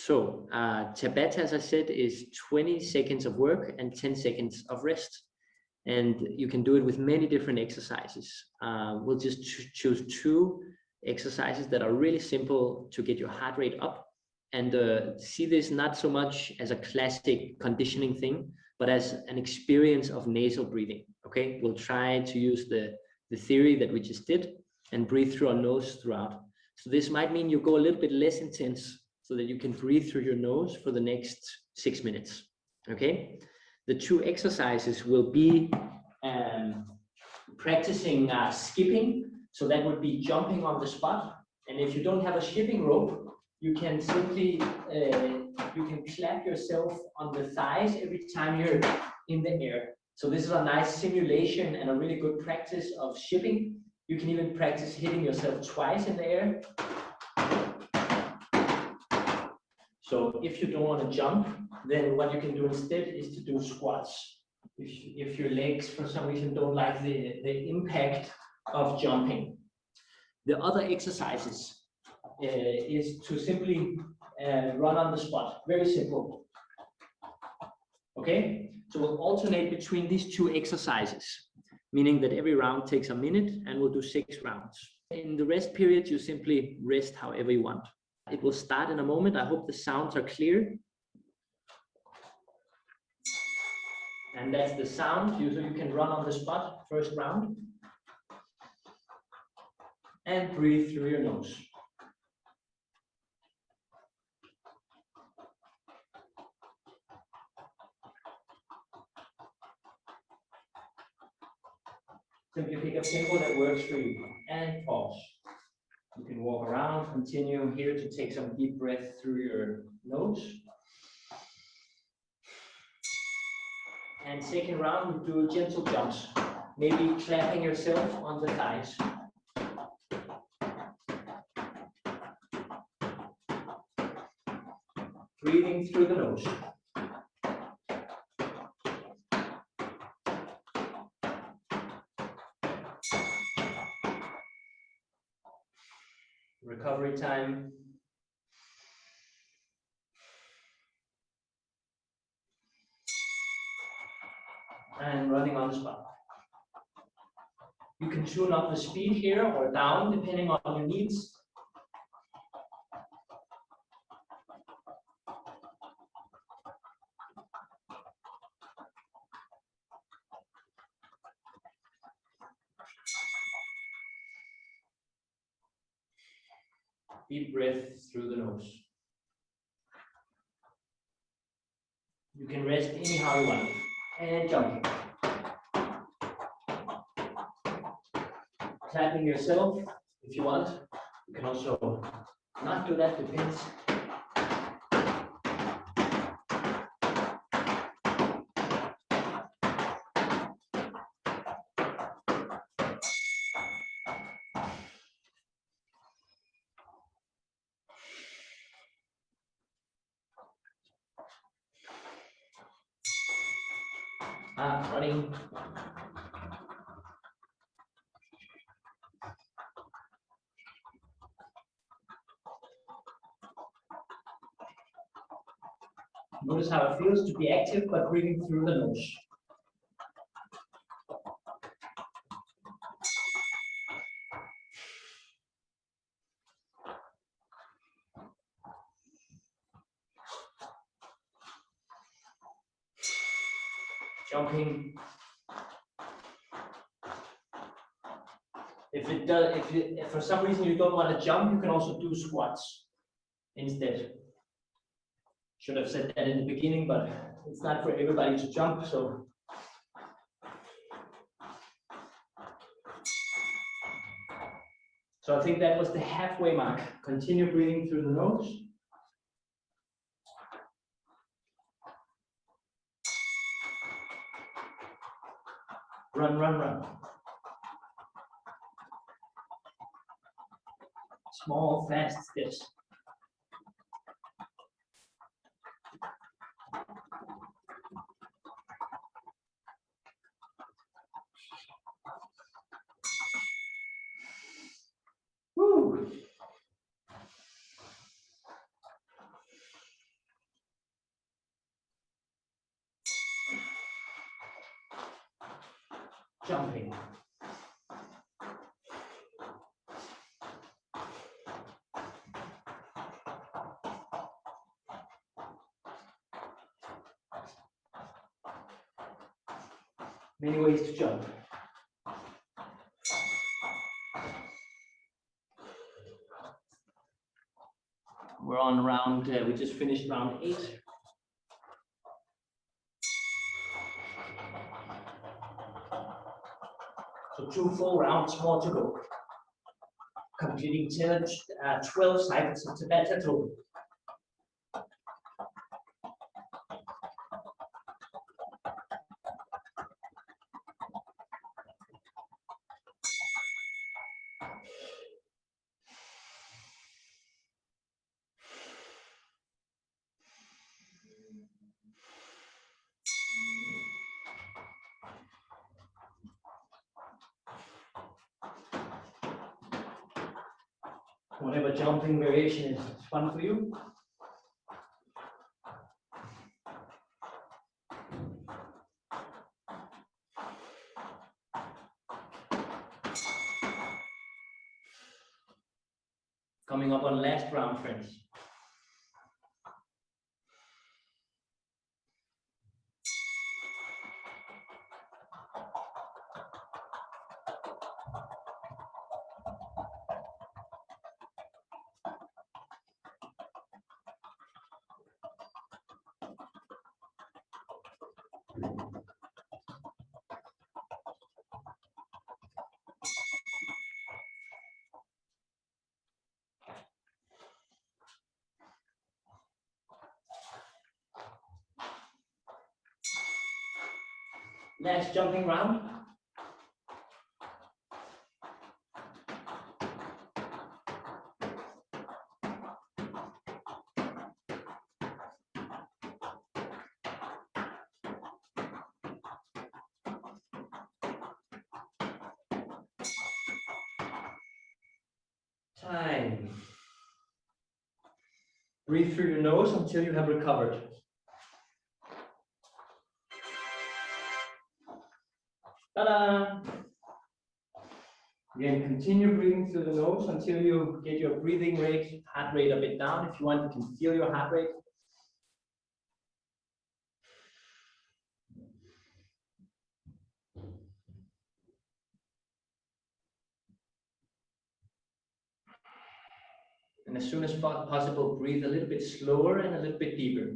So Tabata, as I said, is 20 seconds of work and 10 seconds of rest. And you can do it with many different exercises. We'll just choose 2 exercises that are really simple to get your heart rate up. And see this not so much as a classic conditioning thing, but as an experience of nasal breathing. Okay, we'll try to use the theory that we just did and breathe through our nose throughout. So this might mean you go a little bit less intense so that you can breathe through your nose for the next 6 minutes. Okay, the 2 exercises will be practicing skipping. So that would be jumping on the spot. And if you don't have a skipping rope, you can simply you can clap yourself on the thighs every time you're in the air. So this is a nice simulation and a really good practice of shipping. You can even practice hitting yourself twice in the air. So if you don't want to jump, then what you can do instead is to do squats. If your legs for some reason don't like the impact of jumping. The other exercises is to simply run on the spot. Very simple. Okay, so we'll alternate between these 2 exercises, meaning that every round takes a minute and we'll do 6 rounds. In the rest period, you simply rest however you want. It will start in a moment. I hope the sounds are clear. And that's the sound. So you can run on the spot, first round. And breathe through your nose. Simply pick a tempo that works for you and pause. You can walk around, continue here to take some deep breath through your nose. And second round, we do gentle jumps, maybe clapping yourself on the thighs. Breathing through the nose. Recovery time. And running on the spot. You can tune up the speed here or down depending on your needs. Deep breath through the nose. You can rest anyhow you want. And jumping. Clapping yourself if you want. You can also not do that, depends. Running. Notice how it feels to be active but breathing through the nose. Jumping. If for some reason you don't want to jump, you can also do squats instead. Should have said that in the beginning, but it's not for everybody to jump, so. So I think that was the halfway mark. Continue breathing through the nose. Run, run, run. Small, fast steps. Woo. jumping. Many ways to jump. We're on round, we just finished round 8. So 2 full rounds more to go. Completing 12 cycles of Tabata total. Whatever jumping variation is fun for you. Coming up on last round, friends. Last jumping round. Time. Breathe through your nose until you have recovered. Ta-da! Again, continue breathing through the nose until you get your breathing rate, heart rate a bit down. If you want, you can feel your heart rate. And as soon as possible, breathe a little bit slower and a little bit deeper.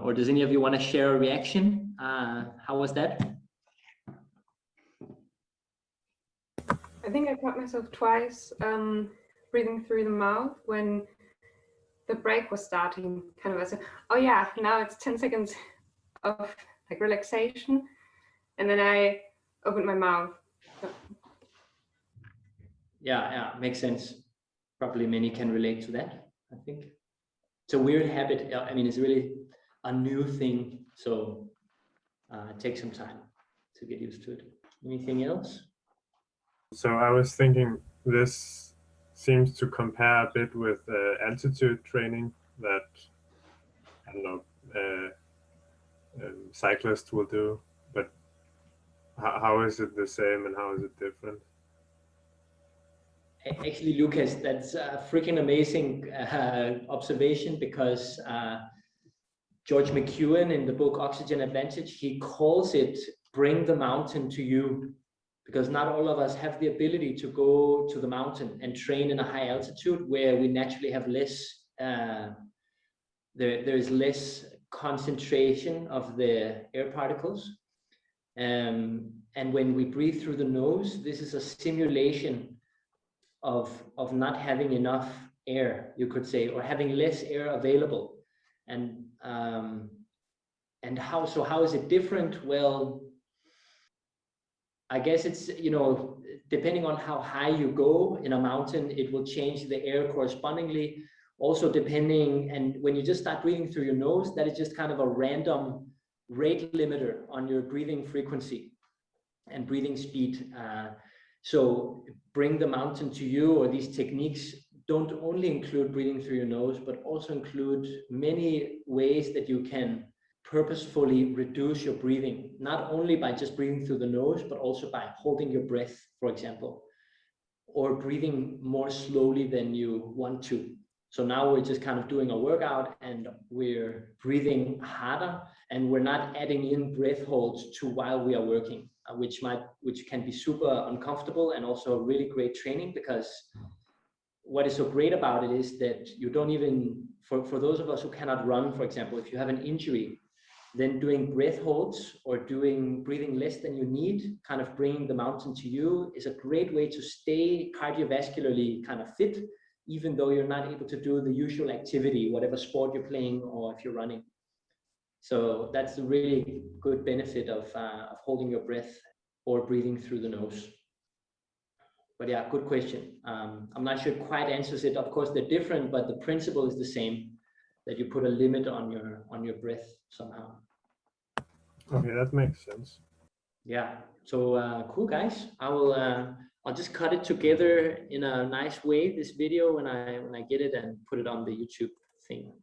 Or does any of you want to share a reaction? How was that? I think I caught myself twice breathing through the mouth when the break was starting, kind of as a, oh yeah, now it's 10 seconds of like relaxation, and then I opened my mouth. Yeah, makes sense. Probably many can relate to that, I think. It's a weird habit. I mean, it's really a new thing, so it takes some time to get used to it. Anything else? So I was thinking this seems to compare a bit with altitude training that, I don't know, cyclists will do, but how is it the same and how is it different? Actually, Lucas, that's a freaking amazing observation, because George McEwen in the book Oxygen Advantage, he calls it bring the mountain to you, because not all of us have the ability to go to the mountain and train in a high altitude where we naturally have less, there is less concentration of the air particles. And when we breathe through the nose, this is a simulation of not having enough air, you could say, or having less air available. And how is it different? Well, I guess it's, you know, depending on how high you go in a mountain, it will change the air correspondingly. Also depending, and when you just start breathing through your nose, that is just kind of a random rate limiter on your breathing frequency and breathing speed. So bring the mountain to you, or these techniques don't only include breathing through your nose, but also include many ways that you can purposefully reduce your breathing, not only by just breathing through the nose, but also by holding your breath, for example, or breathing more slowly than you want to. So now we're just kind of doing a workout and we're breathing harder, and we're not adding in breath holds to while we are working, which can be super uncomfortable and also a really great training, because what is so great about it is that you don't even, for those of us who cannot run, for example, if you have an injury, then doing breath holds or doing breathing less than you need, kind of bringing the mountain to you, is a great way to stay cardiovascularly kind of fit, even though you're not able to do the usual activity, whatever sport you're playing or if you're running. So that's a really good benefit of holding your breath or breathing through the nose. But yeah, good question. I'm not sure it quite answers it. Of course, they're different, but the principle is the same, that you put a limit on your breath somehow. Okay, that makes sense. Yeah. So cool, guys. I'll just cut it together in a nice way, this video, when I get it, and put it on the YouTube thing.